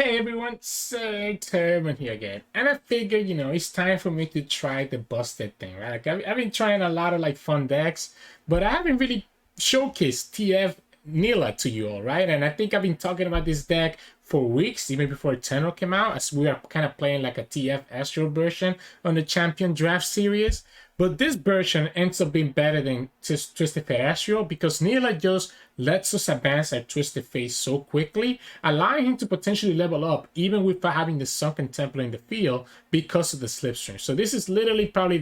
Hey everyone, Sirturmund here again. And I figured, it's time for me to try the busted thing, right? Like I've been trying a lot of like fun decks, but I haven't really showcased TF Nilah to you all, right? And I think I've been talking about this deck for weeks, even before Eternal came out, as we are kind of playing like a TF Astro version on the Champion Draft series. But this version ends up being better than just Twisted Fate Astro because Nilah just lets us advance our Twisted Fate so quickly, allowing him to potentially level up even without having the Sunken Temple in the field because of the Slipstream. So this is literally probably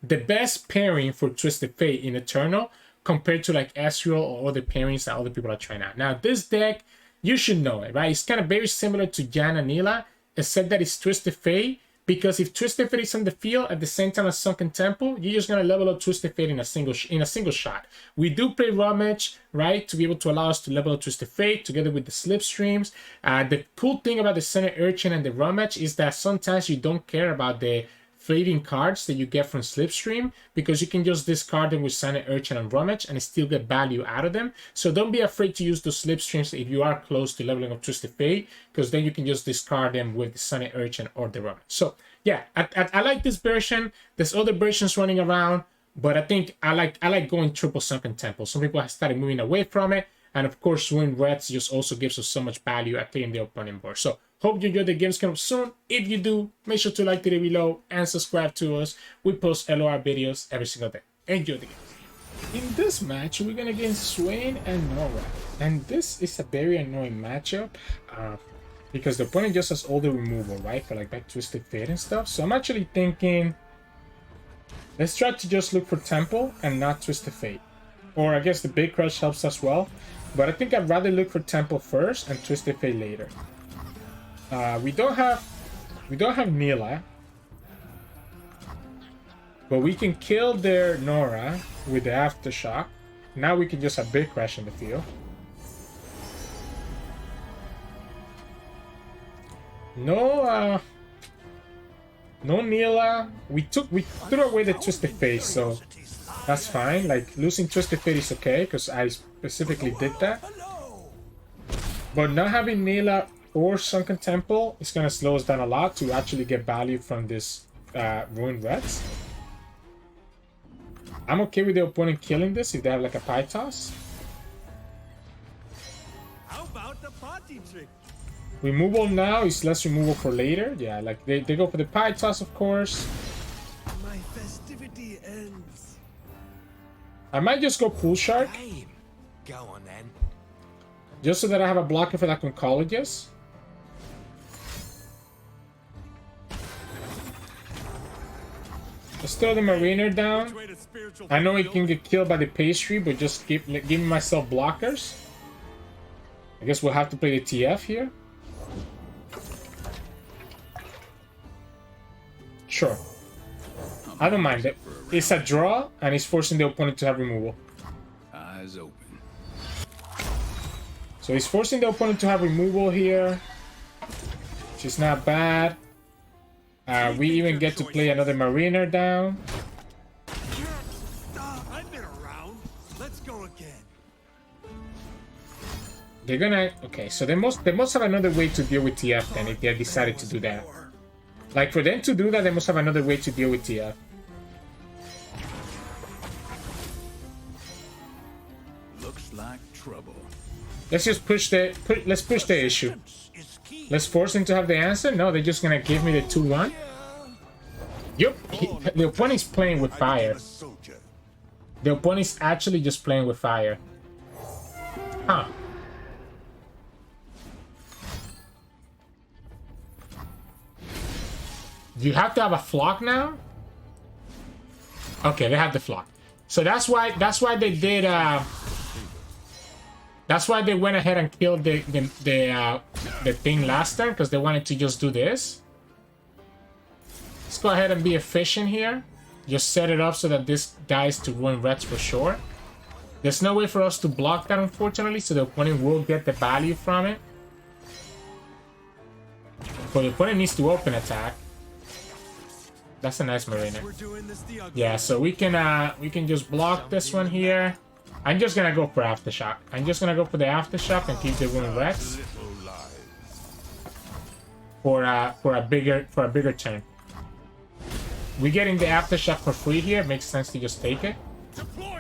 the best pairing for Twisted Fate in Eternal compared to like Astro or other pairings that other people are trying out. Now this deck, you should know it, right? It's kind of very similar to Janna Nilah, except that it's Twisted Fate. Because if Twisted Fate is on the field at the same time as Sunken Temple, you're just gonna level up Twisted Fate in a single shot. We do play Rummage, right, to be able to allow us to level up Twisted Fate together with the Slipstreams. The cool thing about the Center Urchin and the Rummage is that sometimes you don't care about the fading cards that you get from Slipstream because you can just discard them with Center Urchin and Rummage and still get value out of them. So don't be afraid to use those Slipstreams if you are close to leveling up Twisted Fate, because then you can just discard them with the Center Urchin or the Rummage. So yeah, I like this version. There's other versions running around, but I think I like going triple Sunken Temple. Some people have started moving away from it, and of course Swing Reds just also gives us so much value at clearing the opponent board. So hope you enjoy the games coming up soon. If you do, make sure to like the video below and subscribe to us. We post LOR videos every single day. Enjoy the games. In this match, we're gonna get Swain and Norra, and this is a very annoying matchup because the opponent just has all the removal, right, for like that Twisted Fate and stuff. So I'm actually thinking, let's try to just look for Temple and not Twisted Fate, or I guess the Big Crush helps as well. But I think I'd rather look for Temple first and Twisted Fate later. We don't have Nilah, but we can kill their Norra with the Aftershock. Now we can just have Big Crash in the field. No Nilah. We threw away the Twisted Fate, so that's fine. Like losing Twisted Fate is okay because I specifically did that. But not having Nilah or Sunken Temple is going to slow us down a lot to actually get value from this Ruined Reds. I'm okay with the opponent killing this if they have like a pie toss. How about the party trick? Removal now is less removal for later. Yeah, like they go for the pie toss, of course. My festivity ends. I might just go Pool Shark. Go on then. Just so that I have a blocker for that Conchologist. Let's throw the Mariner down. I know he can get killed by the pastry, but just giving myself blockers. I guess we'll have to play the TF here. Sure. I don't mind it. It's a draw, and it's forcing the opponent to have removal. Eyes open. So he's forcing the opponent to have removal here, which is not bad. We even get to play another Mariner down. I've been around. Let's go again. They're gonna... Okay, so they must have another way to deal with TF then if they decided to do that. Like, for them to do that, they must have another way to deal with TF. Looks like trouble. Let's just push the issue. Let's force him to have the answer. No, they're just gonna give me the 2-1. Yup, the opponent's playing with fire. The opponent's actually just playing with fire. Huh. Do you have to have a flock now? Okay, they have the flock. So that's why they did that's why they went ahead and killed the thing last turn, because they wanted to just do this. Let's go ahead and be efficient here. Just set it up so that this dies to Ruin Reds for sure. There's no way for us to block that, unfortunately, so the opponent will get the value from it. But the opponent needs to open attack. That's a nice Mariner. Yeah, so we can just block this one here. I'm just gonna go for Aftershock. I'm just gonna go for the Aftershock and keep the Ruin Reds. for a bigger turn. We're getting the aftershock for free here. It makes sense to just take it.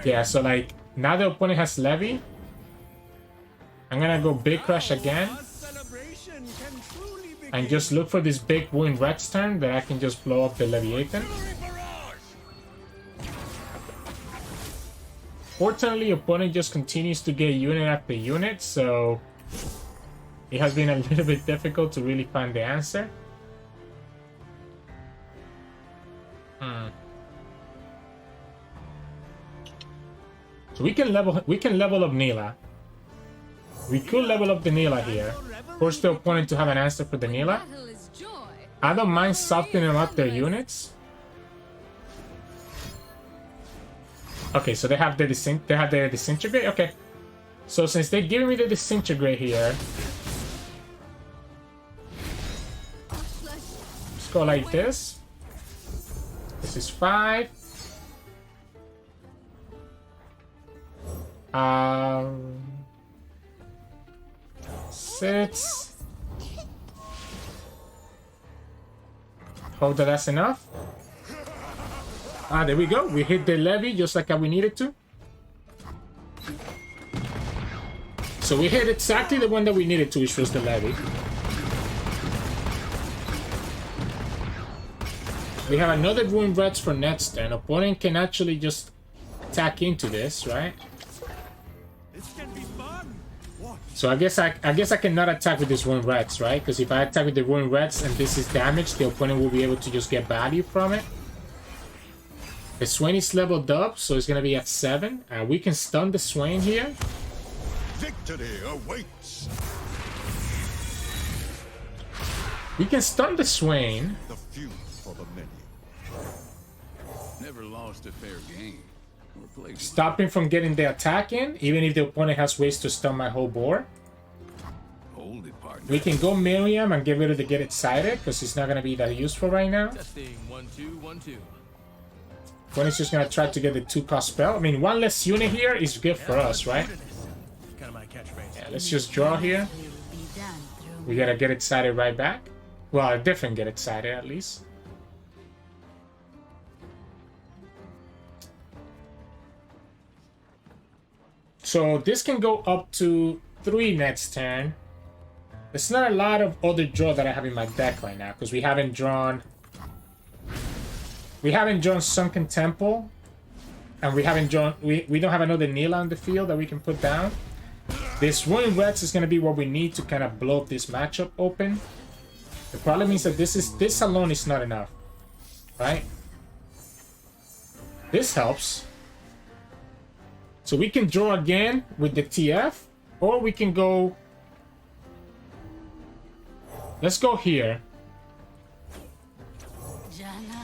Yeah, so like now the opponent has Levy. I'm gonna go Big Crush again. And just look for this big Wooing Red's turn that I can just blow up the Leviathan. Fortunately, opponent just continues to get unit after unit, so it has been a little bit difficult to really find the answer. So we can level up Nilah. We could level up the Nilah here. Force the opponent to have an answer for the Nilah. I don't mind softening up their units. Okay, so they have the disintegrate. Okay, so since they're giving me the disintegrate here, let's go like this. This is 5. 6. Hope that that's enough. There we go. We hit the levy just like we needed to. So we hit exactly the one that we needed to, which was the levy. We have another Ruin Reds for next turn. Opponent can actually just attack into this, right? So I guess I cannot attack with this Ruin Reds, right? Because if I attack with the Ruin Reds and this is damage, the opponent will be able to just get value from it. The Swain is leveled up, so it's gonna be at 7. We can stun the Swain here. Victory awaits. We can stun the Swain. The few for the many. Never lost a fair game. Stop him from getting the attack in, even if the opponent has ways to stun my whole board. Hold it, partner. We can go Miriam and get rid of the Get Excited, because it's not gonna be that useful right now. Testing 1 2 1 2. Opponent's just gonna try to get the 2-cost spell. I mean, one less unit here is good for us, right? Kind of my catchphrase. Yeah, let's just draw here. We gotta Get Excited right back. Well, a different Get Excited at least. So this can go up to 3 next turn. There's not a lot of other draw that I have in my deck right now, because we haven't drawn Sunken Temple, and we don't have another Nilah on the field that we can put down. This Ruin Reds is gonna be what we need to kind of blow up this matchup open. The problem is that this alone is not enough, right? This helps. So we can draw again with the TF, or we can go... Let's go here.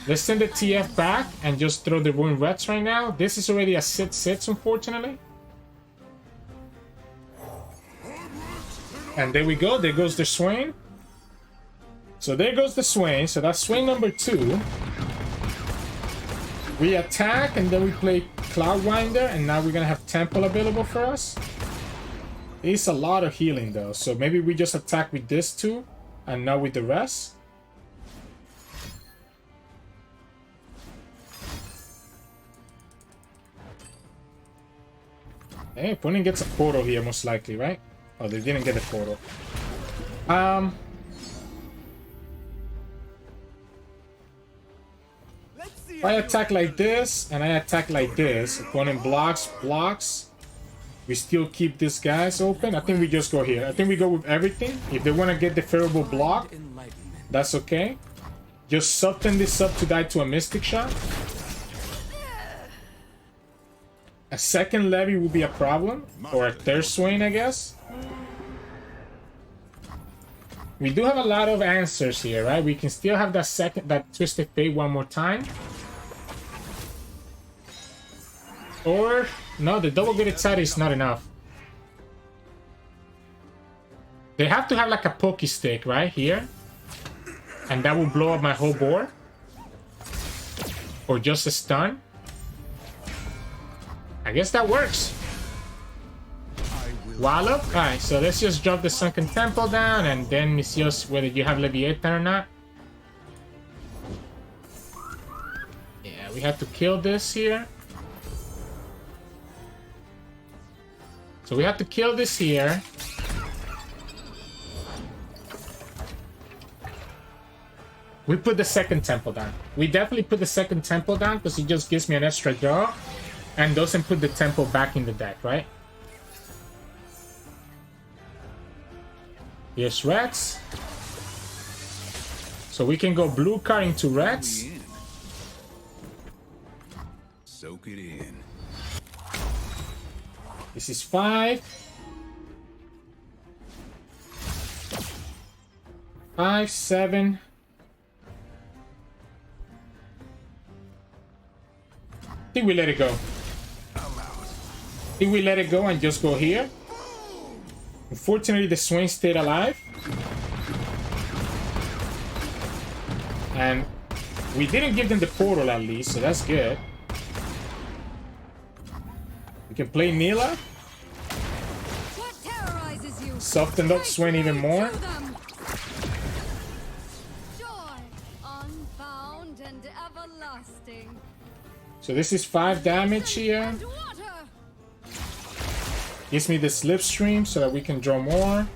Let's send the TF back and just throw the Ruin Reds right now. This is already a sit-sits, unfortunately. And there we go. There goes the Swain. So there goes the Swain. So that's Swain number 2. We attack, and then we play Cloudwinder, and now we're gonna have Temple available for us. It's a lot of healing though, so maybe we just attack with this too, and not with the rest. Hey, opponent gets a portal here most likely, right? Oh, they didn't get a portal. If I attack like this, and I attack like this, opponent blocks, we still keep these guys open. I think we just go here. I think we go with everything. If they want to get the favorable block, that's okay. Just soften this up to die to a Mystic Shot. A second Levy would be a problem, or a third Swain, I guess. We do have a lot of answers here, right? We can still have that Twisted Fate one more time. Or, no, the double Get Excited is not enough. They have to have like a Pokey Stick right here. And that will blow up my whole board. Or just a stun. I guess that works. I will Wallop. Alright, so let's just drop the Sunken Temple down and then it's just whether you have Leviathan or not. Yeah, we have to kill this here. So we have to kill this here. We put the second temple down. We definitely put the second temple down because it just gives me an extra draw and doesn't put the temple back in the deck, right? Here's reds. So we can go blue card into reds. Soak it in. This is 5. 5, 7. I think we let it go. I think we let it go and just go here. Unfortunately, the Swain stayed alive. And we didn't give them the portal at least, so that's good. We can play Nilah. Soften up Swain even more. So this is 5 damage here. Gives me the slipstream so that we can draw more.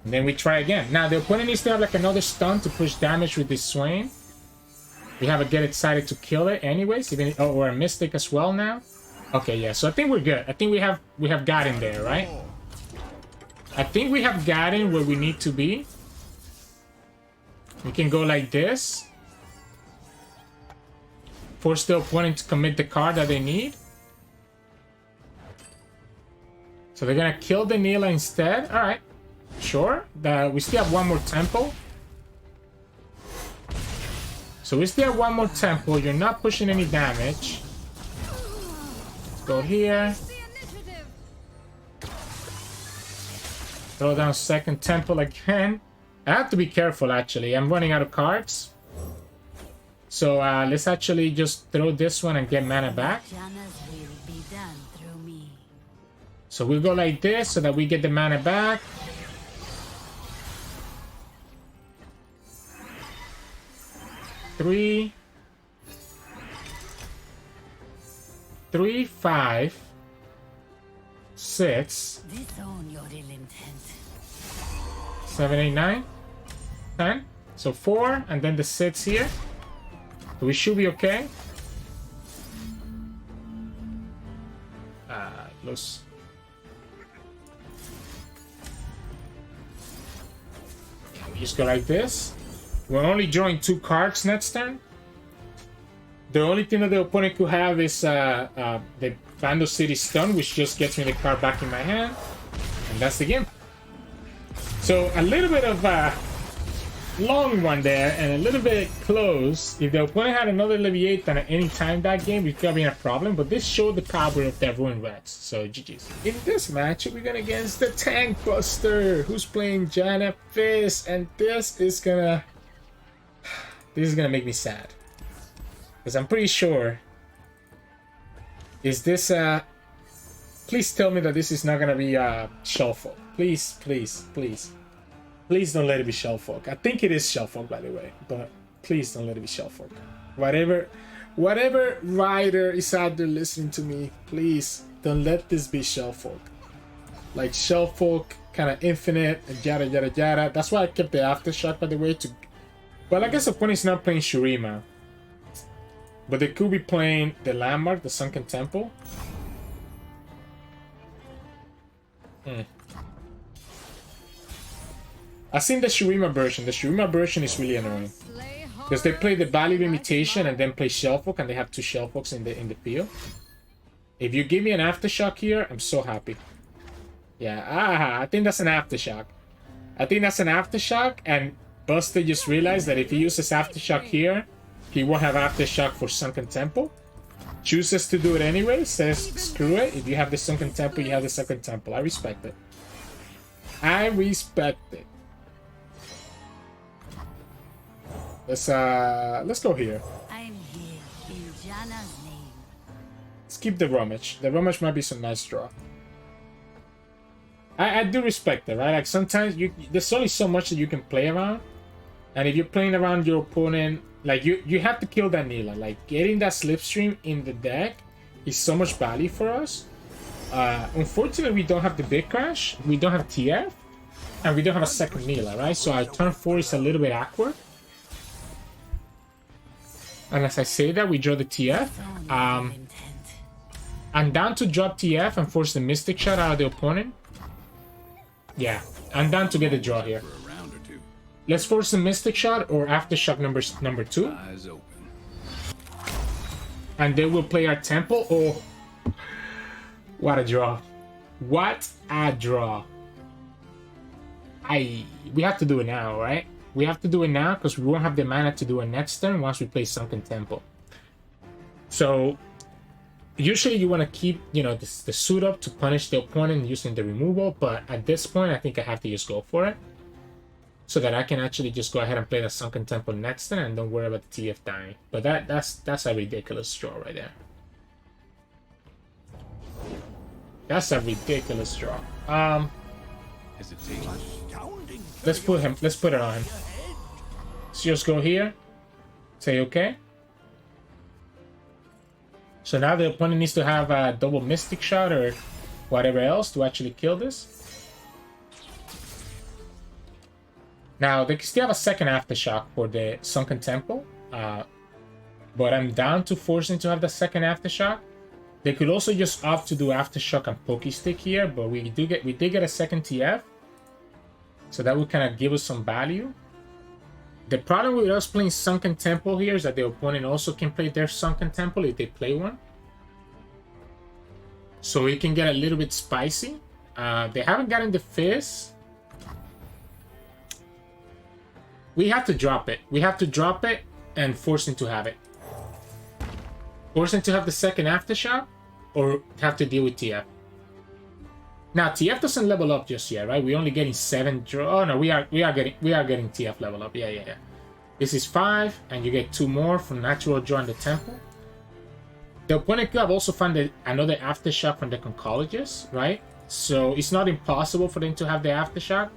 And then we try again. Now the opponent needs to have like another stun to push damage with this Swain. We have to get excited to kill it anyways. Even or a Mystic as well now. Okay, yeah. So I think we're good. I think we have gotten there, right? I think we have gotten where we need to be. We can go like this. Force the opponent to commit the card that they need. So they're gonna kill the Nilah instead. Alright. Sure. We still have one more temple. So we still have one more temple. You're not pushing any damage. Let's go here. Throw down second temple again. I have to be careful actually. I'm running out of cards. So let's actually just throw this one and get mana back. So we'll go like this so that we get the mana back. Three, 5, 6, 7, 8, 9, 10. So 4, and then the 6 here. So we should be okay. Close. We just go like this. We're only drawing 2 cards next turn. The only thing that the opponent could have is the Bando City Stun, which just gets me the card back in my hand. And that's the game. So a little bit of a long one there and a little bit close. If the opponent had another Leviathan at any time that game, we could have been a problem. But this showed the power of their Ruined Reds. So GG's. In this match, we're going against the Tank Buster, who's playing Janna Fizz. And this is gonna make me sad. Because I'm pretty sure... Is this please tell me that this is not gonna be Shellfolk. Please, please, please. Please don't let it be Shellfolk. I think it is Shellfolk, by the way. But please don't let it be Shellfolk. Whatever writer is out there listening to me, please don't let this be Shellfolk. Like Shellfolk, kind of infinite, and yada yada yada. That's why I kept the Aftershock, by the way. Well, I guess the opponent's not playing Shurima. But they could be playing the Landmark, the Sunken Temple. I've seen the Shurima version. The Shurima version is really annoying. Because they play the Value Limitation and then play Shellfolk, and they have 2 Shellfolks in the field. If you give me an Aftershock here, I'm so happy. Yeah, I think that's an Aftershock. I think that's an Aftershock, and Buster just realized that if he uses Aftershock here, he won't have Aftershock for Sunken Temple. Chooses to do it anyway, says screw it. If you have the Sunken Temple, you have the Sunken Temple. I respect it. I respect it. Let's go here. I'm here in Janna's name. Let's keep the Rummage. The Rummage might be some nice draw. I do respect it, right? Like sometimes there's only so much that you can play around, and if you're playing around your opponent, like you have to kill that Nilah. Like getting that Slipstream in the deck is so much value for us. Unfortunately, we don't have the big crash, we don't have TF, and we don't have a second Nilah, right? So our turn 4 is a little bit awkward. And as I say that, we draw the TF. I'm down to drop TF and force the Mystic Shot out of the opponent. Yeah, I'm down to get a draw here. For a round or two. Let's force the Mystic Shot or Aftershock number 2. Eyes open. And then we'll play our Temple. Oh, what a draw. What a draw. We have to do it now, right? We have to do it now because we won't have the mana to do it next turn once we play Sunken Temple. So usually you want to keep, you know, the suit up to punish the opponent using the removal, but at this point I think I have to just go for it so that I can actually just go ahead and play the Sunken Temple next turn and don't worry about the TF dying. But that's a ridiculous draw right there. That's a ridiculous draw. Hesitation. Let's put it on him. Let's just go here. Say okay. So now the opponent needs to have a double Mystic Shot or whatever else to actually kill this. Now they can still have a second Aftershock for the Sunken Temple. But I'm down to forcing to have the second Aftershock. They could also just opt to do Aftershock and Pokestick here, but we did get a second TF. So that would kind of give us some value. The problem with us playing Sunken Temple here is that the opponent also can play their Sunken Temple if they play one. So it can get a little bit spicy. They haven't gotten the Fizz. We have to drop it. We have to drop it and force him to have it. Force him to have the second Aftershock or have to deal with TF. Now TF doesn't level up just yet, right? We're only getting 7 draw. Oh no, we are getting TF level up. Yeah. This is 5, and you get 2 more from natural draw in the temple. The opponent could have also found another Aftershock from the Conchologist, right? So it's not impossible for them to have the Aftershock.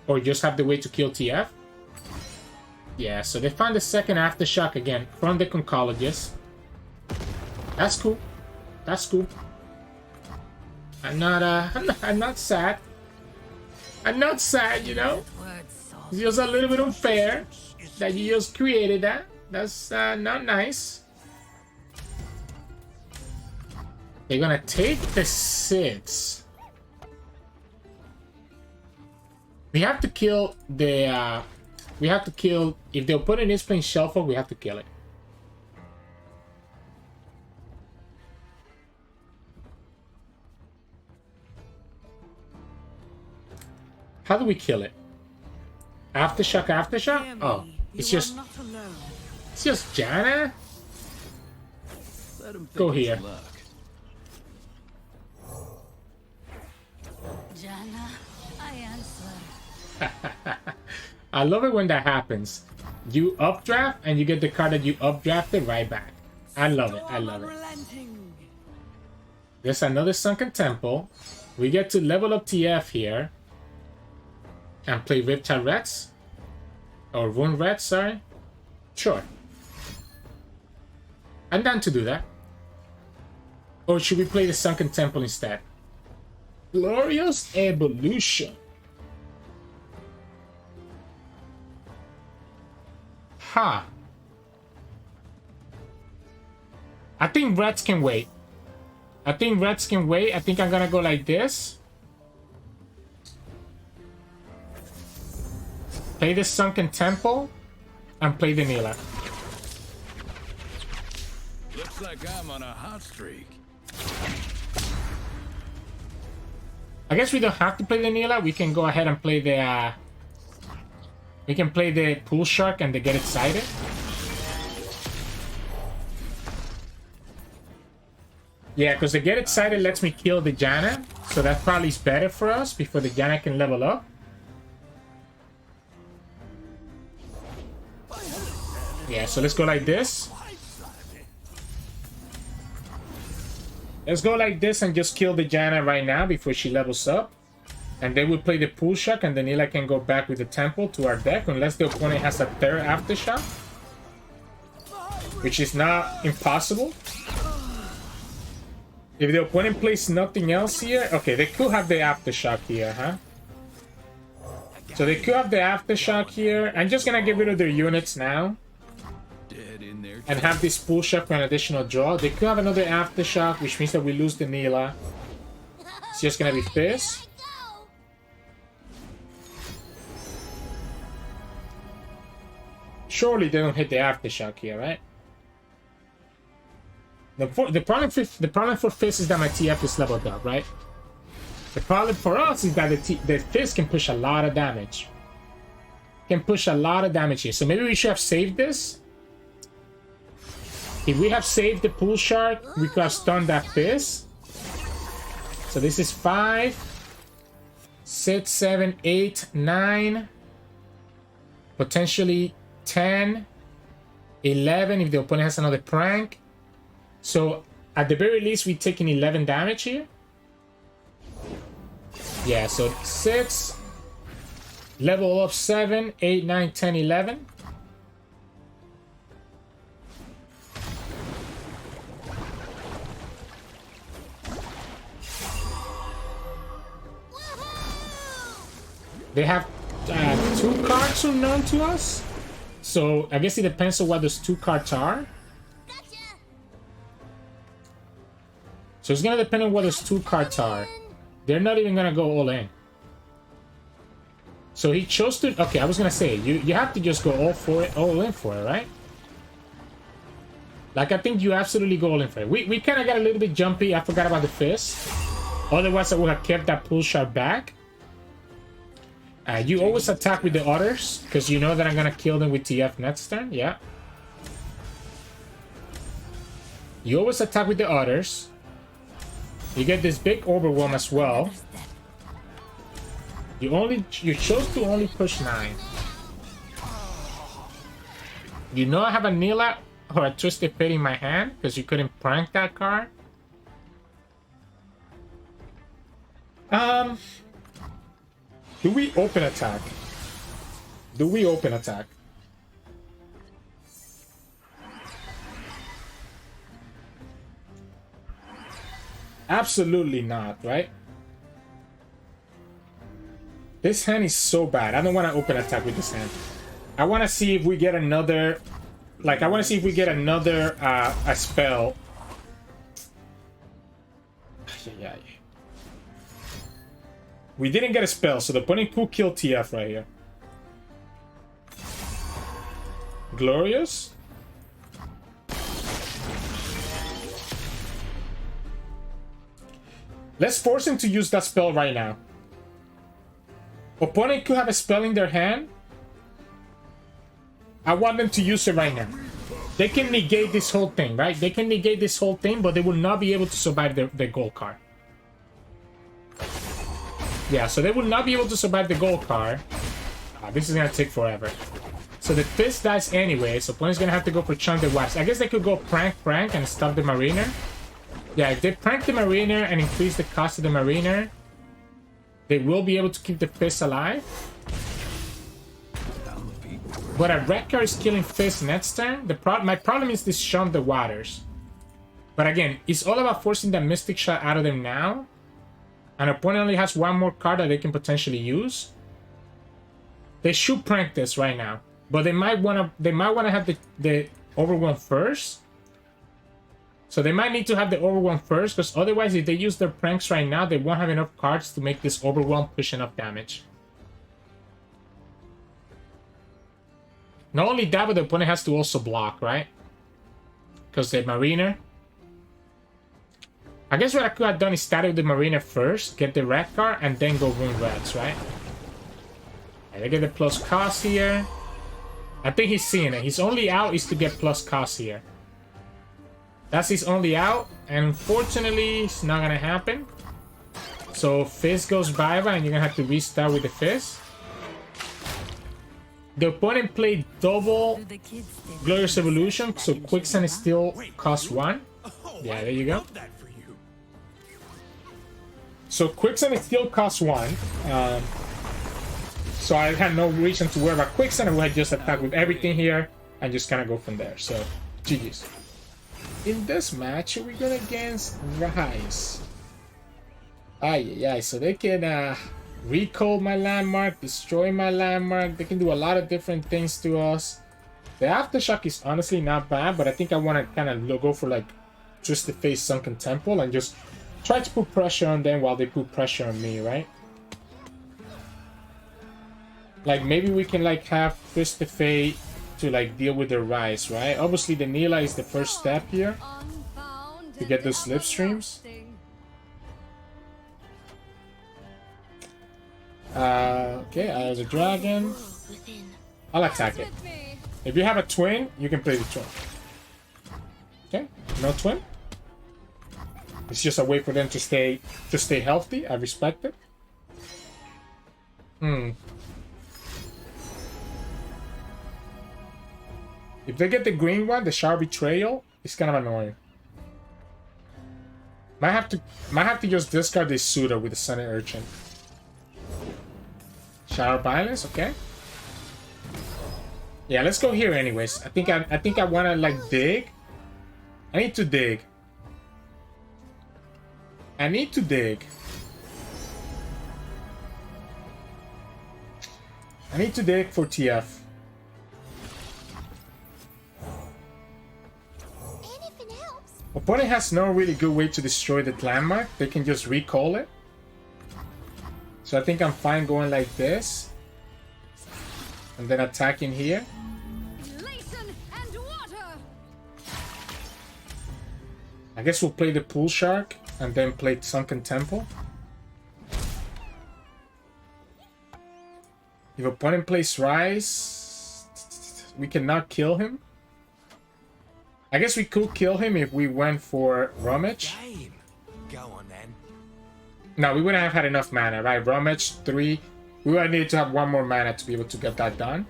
Or just have the way to kill TF. Yeah, so they found the second Aftershock again from the Conchologist. That's cool. That's cool. I'm not sad. I'm not sad, you know? It's just a little bit unfair that you just created that. That's not nice. They're gonna take the 6. We have to kill the, if the opponent is playing Shuffle, we have to kill it. How do we kill it? Aftershock, Aftershock? Oh, it's just Janna? Go here. Janna, I answer. I love it when that happens. You updraft and you get the card that you updrafted right back. I love it. I love it. There's another Sunken Temple. We get to level up TF here. And play Riptide Reds? Or Rune Reds, sorry. Sure. I'm down to do that. Or should we play the Sunken Temple instead? Glorious Evolution. Ha. I think Reds can wait. I think I'm gonna go like this. Play the Sunken Temple and play the Nilah. Looks like I'm on a hot streak. I guess we don't have to play the Nilah. We can go ahead and play the we can play the Pool Shark and the Get Excited. Yeah, because the Get Excited lets me kill the Janna, so that probably is better for us before the Janna can level up. Yeah, so let's go like this. Let's go like this and just kill the Janna right now before she levels up. And then we play the pull shock, and then Nilah can go back with the temple to our deck unless the opponent has a third aftershock, which is not impossible. If the opponent plays nothing else here, okay, they could have the aftershock here, huh? So they could have the aftershock here. I'm just gonna get rid of their units now and have this pull shock for an additional draw. They could have another aftershock, which means that we lose the Nilah. It's just gonna be Fizz. Surely they don't hit the aftershock here, right? The problem for Fizz is that my TF is leveled up, right? The problem for us is that the Fizz can push a lot of damage. Can push a lot of damage here. So maybe we should have saved this. If we have saved the pull shark, we could have stunned that Fizz. So this is 5, 6, 7, 8, 9. Potentially 10, 11 if the opponent has another prank. So at the very least, we're taking 11 damage here. Yeah, so 6, level up 7, 8, 9, 10, 11. They have 2 cards unknown to us. So I guess it depends on what those 2 cards are. So it's gonna depend on what those 2 cards are. They're not even gonna go all in. So he chose to. Okay, I was gonna say you have to just go all in for it, right? Like I think you absolutely go all in for it. We kind of got a little bit jumpy. I forgot about the Fizz. Otherwise, I would have kept that pull shot back. You always attack with the others because you know that I'm gonna kill them with TF next turn. Yeah. You always attack with the others. You get this big overwhelm as well. You chose to only push 9. You know I have a Nilah or a Twisted Fate in my hand because you couldn't prank that card. Do we open attack? Do we open attack? Absolutely not, right? This hand is so bad. I don't want to open attack with this hand. I want to see if we get another... Like, I want to see if we get another a spell. Yeah. We didn't get a spell, so the opponent could kill TF right here. Glorious. Let's force him to use that spell right now. Opponent could have a spell in their hand. I want them to use it right now. They can negate this whole thing, right? They can negate this whole thing, but they will not be able to survive the gold card. Yeah, so they will not be able to survive the gold card. This is gonna take forever. So the Fizz dies anyway, so opponent's gonna have to go for Trundle Volibear. I guess they could go prank and stop the Mariner. Yeah, if they prank the Mariner and increase the cost of the Mariner, they will be able to keep the Fizz alive. But a red card is killing Fizz next turn. My problem is this Shun the Waters. But again, it's all about forcing that Mystic Shot out of them now. An opponent only has 1 more card that they can potentially use. They should prank this right now, but they might wanna have the Overwhelm first. So they might need to have the Overwhelm first, because otherwise, if they use their pranks right now, they won't have enough cards to make this Overwhelm push enough damage. Not only that, but the opponent has to also block, right? Because the Mariner. I guess what I could have done is start with the Mariner first, get the red card, and then go Rune Reds, right? And they get the plus cost here. I think he's seeing it. His only out is to get plus cost here. That's his only out, and unfortunately, it's not gonna happen. So Fizz goes bye-bye, and you're gonna have to restart with the Fizz. The opponent played double Glorious Evolution, so Quicksand still costs 1. Yeah, there you go. So Quicksand still costs 1. So I had no reason to worry about Quicksand, and we had just attack with everything here and just kind of go from there. So GG's. In this match, we're going against Ryze. So they can recall my landmark, destroy my landmark. They can do a lot of different things to us. The Aftershock is honestly not bad, but I think I want to kind of go for like just the face Sunken Temple and just try to put pressure on them while they put pressure on me, right? Like maybe we can like have Twist the Fate to like deal with the Ryze, right? Obviously the Nilah is the first step here to get those slipstreams. Okay, I have a dragon. I'll attack it. If you have a twin, you can play the twin. Okay, no twin. It's just a way for them to stay healthy. I respect it. If they get the green one, the Sharp Betrayal, it's kind of annoying. Might have to just discard this Suitor with the Sunny Urchin. Shower Violence, okay. Yeah, let's go here anyways. I think I wanna like dig. I need to dig. I need to dig for TF. Opponent has no really good way to destroy the landmark. They can just recall it. So I think I'm fine going like this. And then attacking here. I guess we'll play the Pool Shark and then play Sunken Temple. If opponent plays Ryze, we cannot kill him. I guess we could kill him if we went for Rummage. Go on then. No, we wouldn't have had enough mana, right? Rummage 3. We would need to have 1 more mana to be able to get that done.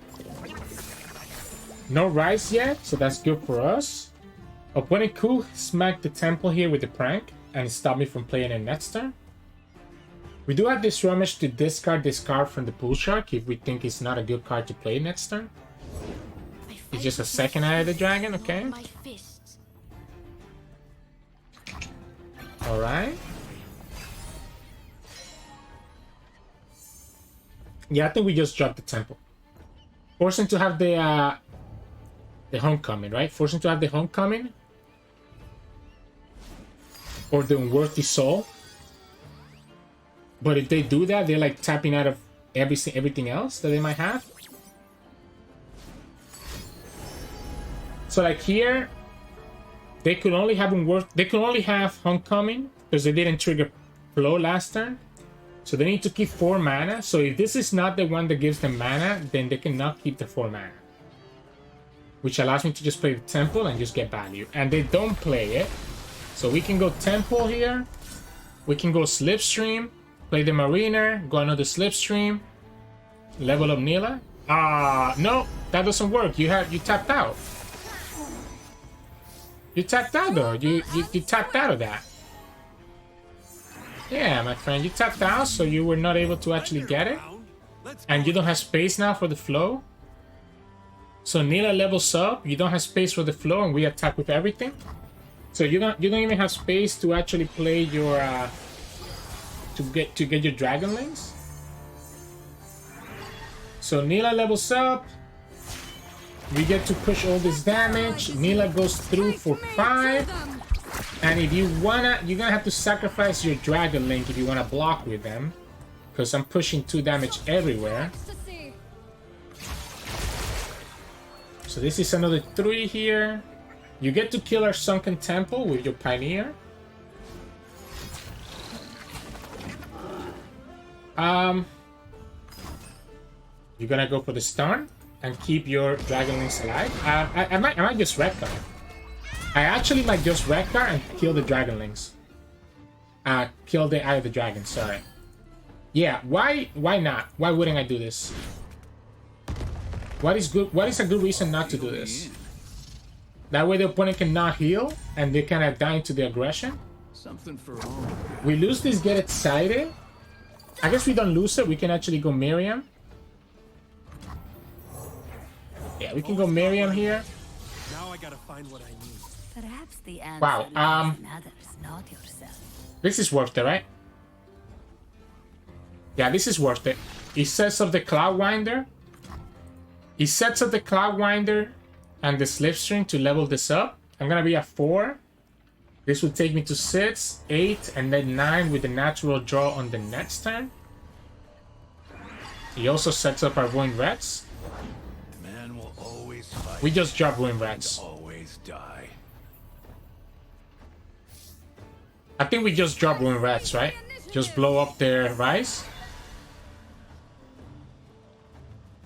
No Ryze yet, so that's good for us. Opponent could smack the Temple here with the Prank and stop me from playing it next turn. We do have this Rummage to discard this card from the Pool Shark if we think it's not a good card to play next turn. It's just a second Eye of the Dragon, okay? Alright. Yeah, I think we just dropped the Temple. Forcing to have the Homecoming, right? Forcing to have the Homecoming. Or the Unworthy Soul. But if they do that, they're like tapping out of everything else that they might have. So like here, they could only have Homecoming because they didn't trigger Flow last turn. So they need to keep 4 mana. So if this is not the one that gives them mana, then they cannot keep the 4 mana. Which allows me to just play the Temple and just get value. And they don't play it. So we can go Temple here. We can go Slipstream. Play the Mariner. Go another Slipstream. Level up Nilah. No, that doesn't work. You tapped out. You tapped out though. You tapped out of that. Yeah, my friend, you tapped out, so you were not able to actually get it. And you don't have space now for the flow. So Nilah levels up, you don't have space for the flow, and we attack with everything. So you don't even have space to actually play your to get your Dragonlings. So Nilah levels up. We get to push all this damage. Nilah goes through for 5. And if you wanna, you're gonna have to sacrifice your Dragon Link if you wanna block with them. Because I'm pushing 2 damage everywhere. So this is another 3 here. You get to kill our Sunken Temple with your Pioneer. You're gonna go for the stun and keep your Dragon Links alive. I might just retcon. I actually might just Redcar and kill the Dragonlings. Kill the Eye of the Dragon, sorry. Yeah, why not? Why wouldn't I do this? What is a good reason not to do this? That way the opponent cannot heal and they cannot die into the aggression. Something for all. We lose this get excited. I guess we don't lose it. We can actually go Miriam. Yeah, we can go Miriam here. Now I gotta find what I need. Perhaps the answer Wow, lies in others, not yourself. This is worth it, right? Yeah, this is worth it. He sets up the Cloudwinder. He sets up the Cloudwinder and the Slipstream to level this up. I'm gonna be at 4. This will take me to 6, 8, and then 9 with the natural draw on the next turn. He also sets up our Ruin Rats. Man will always fight. We just drop Ruin Rats. Always die. I think we just drop Ruin Rats, right? Just blow up their Ryze.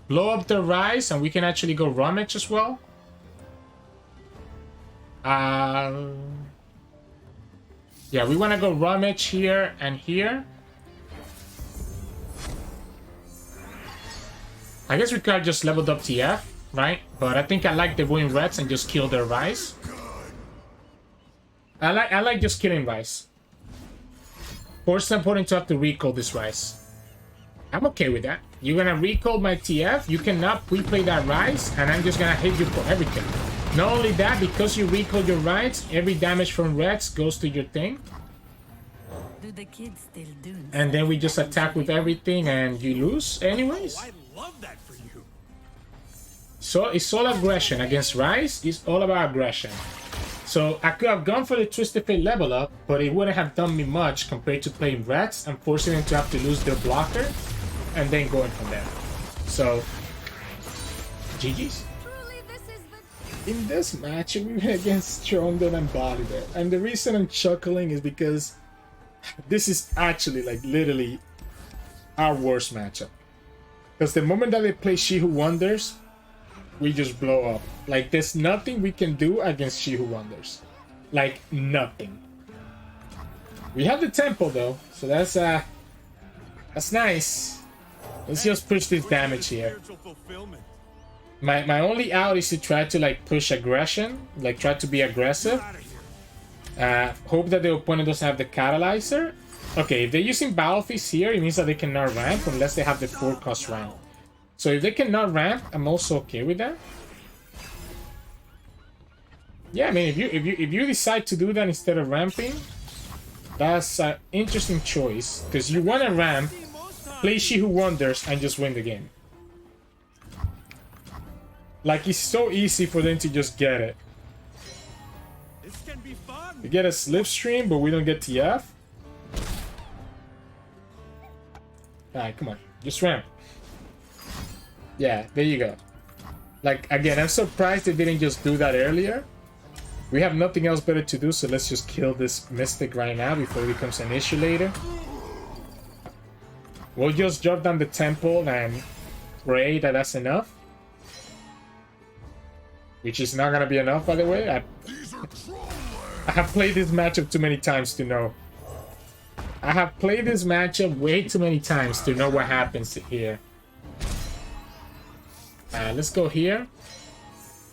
Blow up their Ryze, and we can actually go Rummage as well. Yeah, we want to go Rummage here and here. I guess we could have just leveled up TF, right? But I think I like the Ruin Rats and just kill their Ryze. I like just killing Ryze. Force the opponent to have to recall this Ryze. I'm okay with that. You're gonna recall my TF, you cannot pre-play that Ryze, and I'm just gonna hit you for everything. Not only that, because you recall your Ryze, every damage from Reds goes to your thing. Do the kids still do? And then we just attack with everything and you lose anyways. I love that for you. So it's all aggression. Against Ryze, it's all about aggression. So I could have gone for the Twisted Fate level up, but it wouldn't have done me much compared to playing Reds and forcing them to have to lose their blocker and then going from there. So, GG's. In this match, we went against Trundle and Volibear. And the reason I'm chuckling is because this is actually, like, literally our worst matchup. Because the moment that they play She Who Wonders, we just blow up. Like, there's nothing we can do against She Who Wonders. Like, nothing. We have the tempo, though, so that's nice. Let's just push this damage here. My only out is to try to, like, push aggression. Like, try to be aggressive. Hope that the opponent doesn't have the Catalyzer. Okay, if they're using Battle Fist here, it means that they cannot ramp unless they have the 4-cost ramp. So if they cannot ramp, I'm also okay with that. Yeah, I mean, if you decide to do that instead of ramping, that's an interesting choice. Because you want to ramp, play She Who Wonders, and just win the game. Like, it's so easy for them to just get it. This can be fun. We get a Slipstream, but we don't get TF. Alright, come on. Just ramp. Yeah, there you go. Like, again, I'm surprised they didn't just do that earlier. We have nothing else better to do, so let's just kill this Mystic right now before it becomes an issue later. We'll just drop down the temple and pray that that's enough. Which is not gonna be enough, by the way. I have played this matchup too many times to know. I have played this matchup way too many times to know what happens here. Let's go here.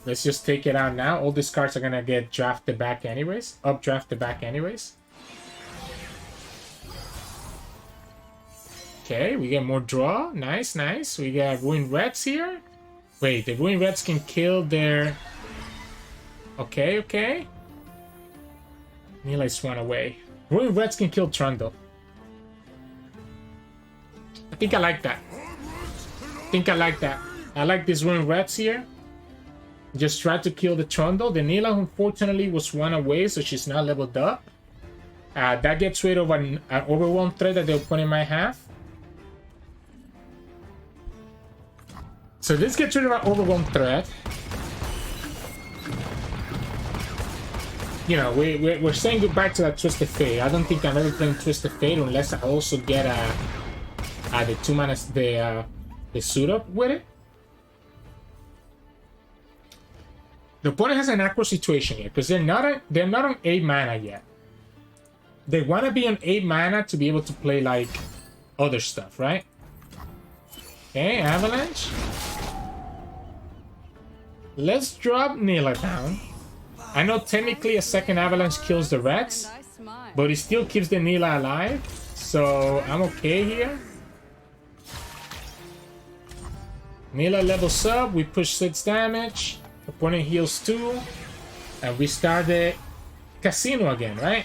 Let's just take it out now. All these cards are gonna get drafted back anyways. Updrafted back anyways. Okay, we get more draw. Nice, nice. We got Ruin Reds here. Wait, the Ruin Reds can kill their... Okay, okay. Nilah swung away. Ruin Reds can kill Trundle. I think I like that. I like these Ruin Reds here. Just try to kill the Trundle. The Nilah, unfortunately, was one away, so she's not leveled up. That gets rid of an Overwhelm threat that the opponent might have. So this gets rid of our Overwhelm threat. You know, we're saying goodbye to that Twisted Fate. I don't think I'm ever playing Twisted Fate unless I also get the 2-mana the suit up with it. The opponent has an awkward situation here because they're not on 8 mana yet. They want to be on 8 mana to be able to play like other stuff, right? Okay, Avalanche. Let's drop Nilah down. I know technically a second Avalanche kills the Reds, smile. but it still keeps the Nilah alive, so I'm okay here. Nilah levels up, we push 6 damage, opponent heals 2, and we start the casino again, right?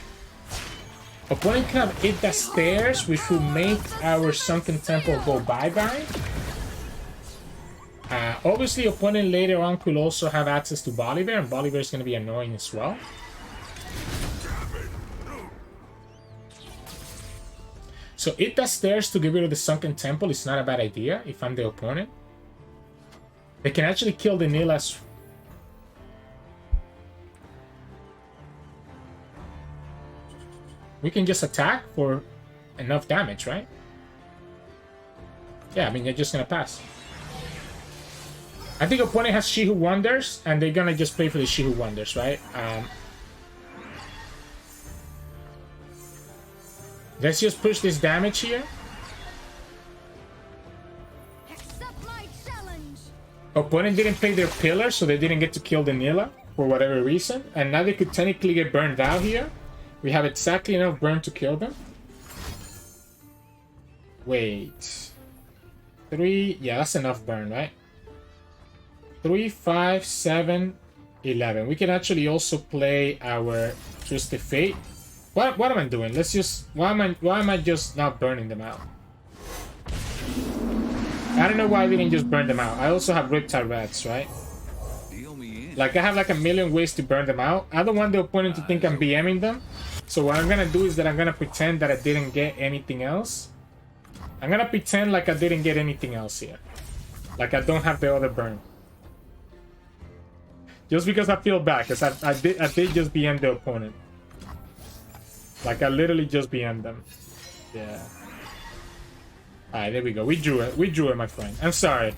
Opponent can have hit the stairs, which will make our Sunken Temple go bye-bye. Obviously, opponent later on could also have access to Volibear, and Volibear is going to be annoying as well. So hit the stairs to get rid of the Sunken Temple is not a bad idea if I'm the opponent. They can actually kill the Nilah. We can just attack for enough damage, right? Yeah, I mean, they're just gonna pass. I think opponent has She Who Wonders, and they're gonna just play for the She Who Wonders, right? Let's just push this damage here. Accept my challenge. Opponent didn't play their pillar, so they didn't get to kill the Nilah for whatever reason. And now they could technically get burned out here. We have exactly enough burn to kill them. Wait. 3, yeah, that's enough burn, right? 3, 5, 7, 11. We can actually also play our Twisted Fate. What am I doing? Let's just... Why am I just not burning them out? I don't know why I didn't just burn them out. I also have Riptide Rats, right? Deal me in. Like, I have like a million ways to burn them out. I don't want the opponent to think I'm BMing them. So what I'm gonna do is that I'm gonna pretend that I didn't get anything else. I'm gonna pretend like I didn't get anything else here. Like I don't have the other burn. Just because I feel bad, because I did just BM the opponent. Like I literally just BM them. Yeah. Alright, there we go. We drew it. We drew it, my friend. I'm sorry.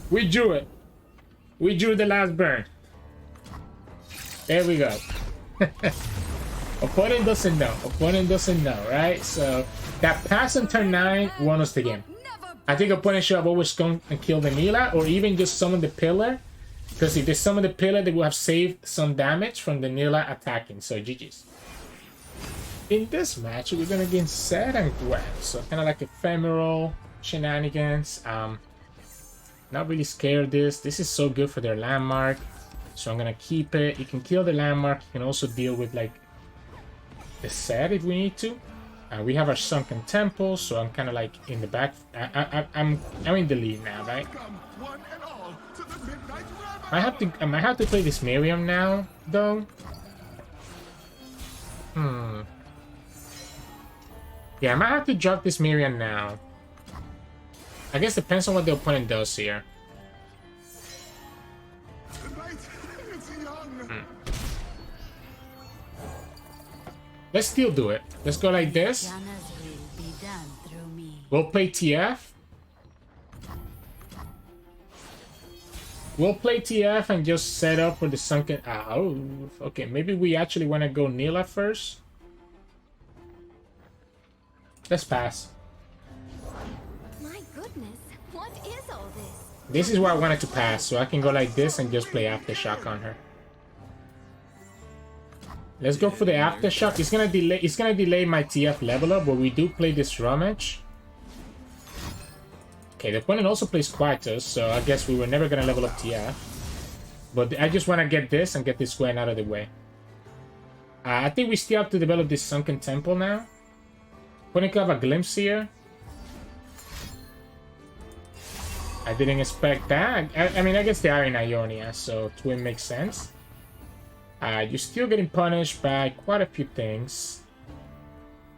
We drew it. We drew the last burn. There we go. Opponent doesn't know. Opponent doesn't know, right? So that pass on turn 9 won us the game. I think opponent should have always gone and killed the Nilah, or even just summon the pillar. Because if they summon the pillar, they will have saved some damage from the Nilah attacking. So GG's. In this match, we're gonna get Zed and Gwen. So kind of like ephemeral shenanigans. Not really scared of this. This is so good for their landmark. So I'm gonna keep it. You can kill the landmark. You can also deal with like the Zed if we need to. We have our Sunken Temple, so I'm kind of like in the back. I'm in the lead now, right? I might have to play this Miriam now, though. Yeah, I might have to drop this Miriam now. I guess depends on what the opponent does here. Let's still do it. Let's go like this. Janna's will be done through me. We'll play TF. We'll play TF and just set up for the Sunken... Oh, okay. Maybe we actually want to go Nilah first. Let's pass. My goodness, what is all this? This is where I wanted to pass, so I can go like this and just play Aftershock on her. Let's go for the Aftershock. It's gonna delay my TF level up, but we do play this Rummage. Okay, the opponent also plays Quietus, so I guess we were never gonna level up TF. But I just wanna get this and get this Gwen out of the way. I think we still have to develop this Sunken Temple now. Opponent could have a glimpse here. I didn't expect that. I mean, I guess they are in Ionia, so Twin makes sense. You're still getting punished by quite a few things.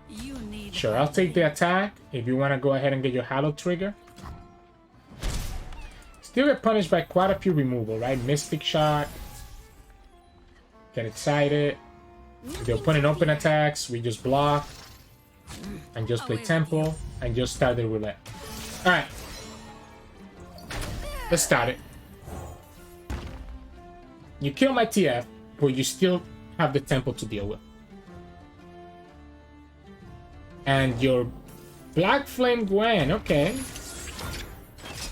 You need Sure, I'll take the attack if you want to go ahead and get your Hallow trigger. Still get punished by quite a few removal, right? Mystic Shot. Get excited. If the opponent open attacks, we just block. And just play Temple. And just start the roulette. Alright. Let's start it. You kill my TF, but you still have the Temple to deal with. And your Black Flame Gwen, okay.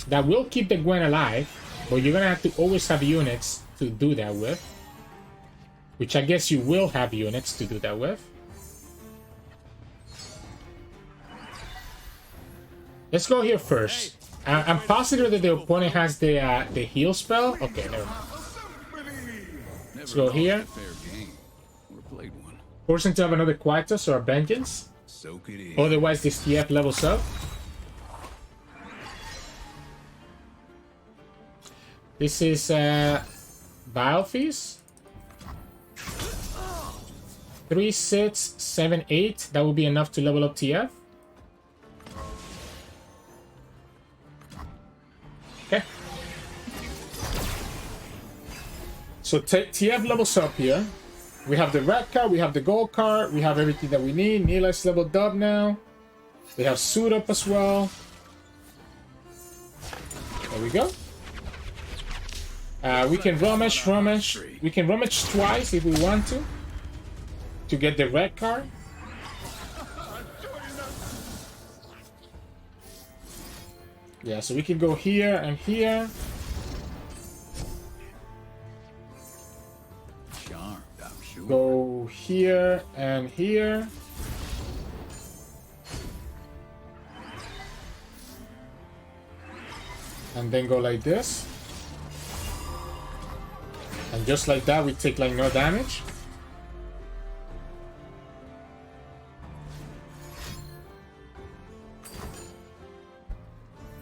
That will keep the Gwen alive, but you're gonna have to always have units to do that with. Which I guess you will have units to do that with. Let's go here first. I'm positive that the opponent has the heal spell. Okay, never mind. Let's go here. Force him to have another Quietus or a Vengeance. Soak it in. Otherwise, this TF levels up. This is Biofeast. 3, 6, 7, 8. That will be enough to level up TF. Okay. So TF levels up here. We have the red card, we have the gold card, we have everything that we need. Nilah's leveled up now. We have Suit up as well. There we go. We can rummage. We can rummage twice if we want to get the red card. Yeah, so we can go here and here. Go here and here. And then go like this. And just like that, we take like no damage.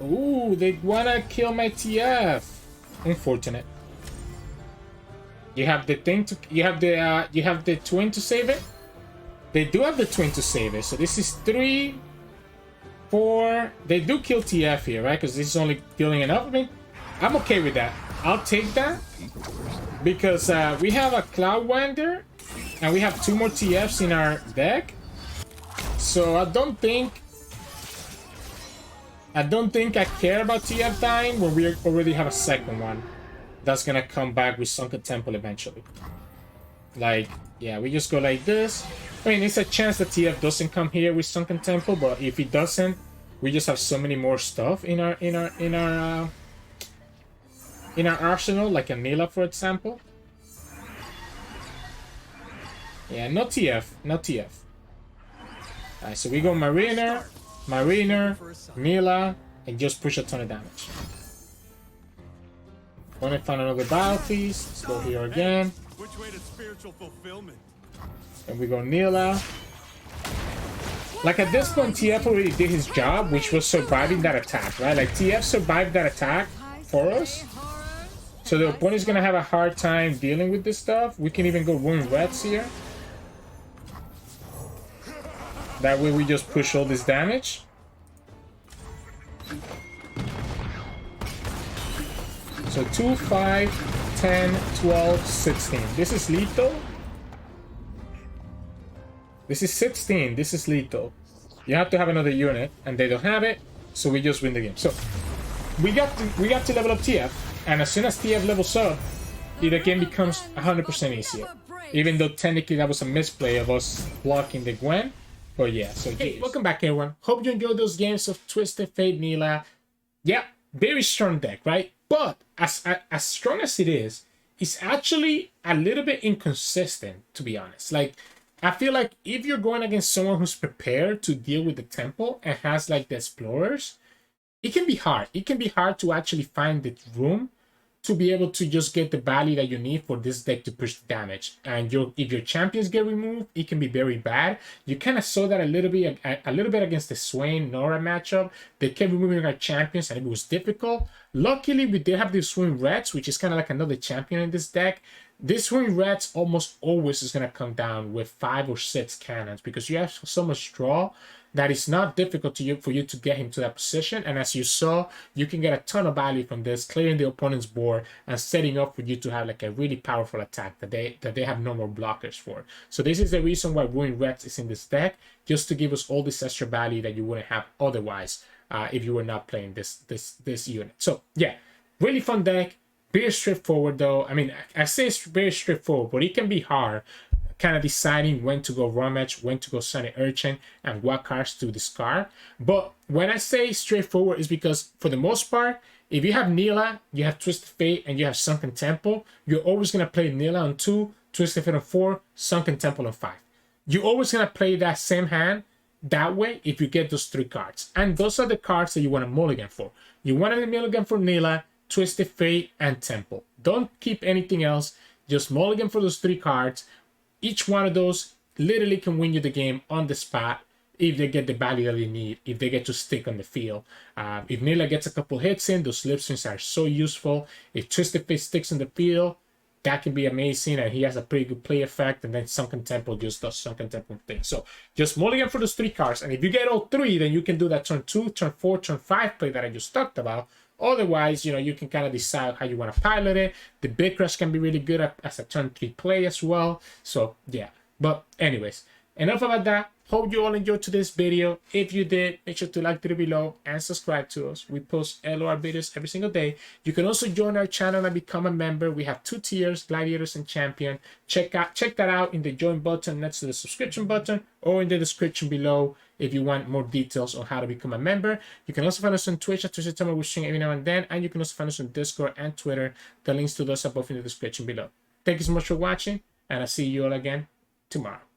Ooh, they wanna kill my TF. Unfortunate. You have the thing to you have the twin to save it. They do have the twin to save it. So this is 3, 4. They do kill TF here, right? Because this is only killing enough. I mean, I'm okay with that. I'll take that because we have a Cloud Wander and we have 2 more TFs in our deck. So I don't think I care about TF dying when we already have a second one that's gonna come back with Sunken Temple eventually. Like, yeah, we just go like this. I mean, it's a chance that TF doesn't come here with Sunken Temple, but if it doesn't, we just have so many more stuff in our arsenal, like a Nilah, for example. Yeah, no TF, no TF. Alright, so we go Mariner, Nilah, and just push a ton of damage. Want to find another Biofeast. Let's go here again. Which way to spiritual fulfillment? And we go Nilah. Like at this point, TF already did his job, which was surviving that attack, right? Like TF survived that attack for us. So the opponent's gonna have a hard time dealing with this stuff. We can even go Rune Reds here. That way we just push all this damage. So 2, 5, 10, 12, 16. This is lethal. This is 16. This is lethal. You have to have another unit, and they don't have it, so we just win the game. So we got to level up TF, and as soon as TF levels up, the game becomes 100% easier. Even though technically that was a misplay of us blocking the Gwen. But yeah, so hey, welcome back everyone. Hope you enjoyed those games of Twisted Fate Nilah. Yeah, very strong deck, right? But as strong as it is, it's actually a little bit inconsistent, to be honest. Like, I feel like if you're going against someone who's prepared to deal with the temple and has like the explorers, it can be hard. It can be hard to actually find the room to be able to just get the value that you need for this deck to push the damage. And if your champions get removed, it can be very bad. You kind of saw that a little bit against the Swain Norra matchup. They kept removing our champions and it was difficult. Luckily, we did have the Swain Reds, which is kind of like another champion in this deck. This Swain Reds almost always is going to come down with 5 or 6 cannons because you have so much draw that it's not difficult for you to get him to that position. And as you saw, you can get a ton of value from this, clearing the opponent's board and setting up for you to have like a really powerful attack that they have no more blockers for. So this is the reason why Ruin Rex is in this deck, just to give us all this extra value that you wouldn't have otherwise if you were not playing this unit. So yeah, really fun deck. Very straightforward though. I mean, I say it's very straightforward, but it can be hard kind of deciding when to go Rummage, when to go Sunny Urchin, and what cards to discard. But when I say straightforward, is because for the most part, if you have Nilah, you have Twisted Fate, and you have Sunken Temple, you're always going to play Nilah on 2, Twisted Fate on 4, Sunken Temple on 5. You're always going to play that same hand that way if you get those 3 cards. And those are the cards that you want to mulligan for. You want to mulligan for Nilah, Twisted Fate, and Temple. Don't keep anything else. Just mulligan for those 3 cards. Each one of those literally can win you the game on the spot if they get the value that they need, if they get to stick on the field. If Nilah gets a couple hits in, those slip swings are so useful. If Twisted Fate sticks in the field, that can be amazing, and he has a pretty good play effect, and then Sunken Temple just does Sunken Temple thing. So just mulligan for those 3 cards, and if you get all 3, then you can do that turn 2, turn 4, turn 5 play that I just talked about. Otherwise, you know, you can kind of decide how you want to pilot it. The Big Crush can be really good as a turn 3 play as well. So yeah, but anyways, enough about that. Hope you all enjoyed today's video. If you did, make sure to like the video below and subscribe to us. We post LOR videos every single day. You can also join our channel and become a member. We have 2 tiers, Gladiators and Champion. Check that out in the join button next to the subscription button, or in the description below if you want more details on how to become a member. You can also find us on Twitch at Sirturmund. We stream every now and then, and you can also find us on Discord and Twitter. The links to those are both in the description below. Thank you so much for watching, and I'll see you all again tomorrow.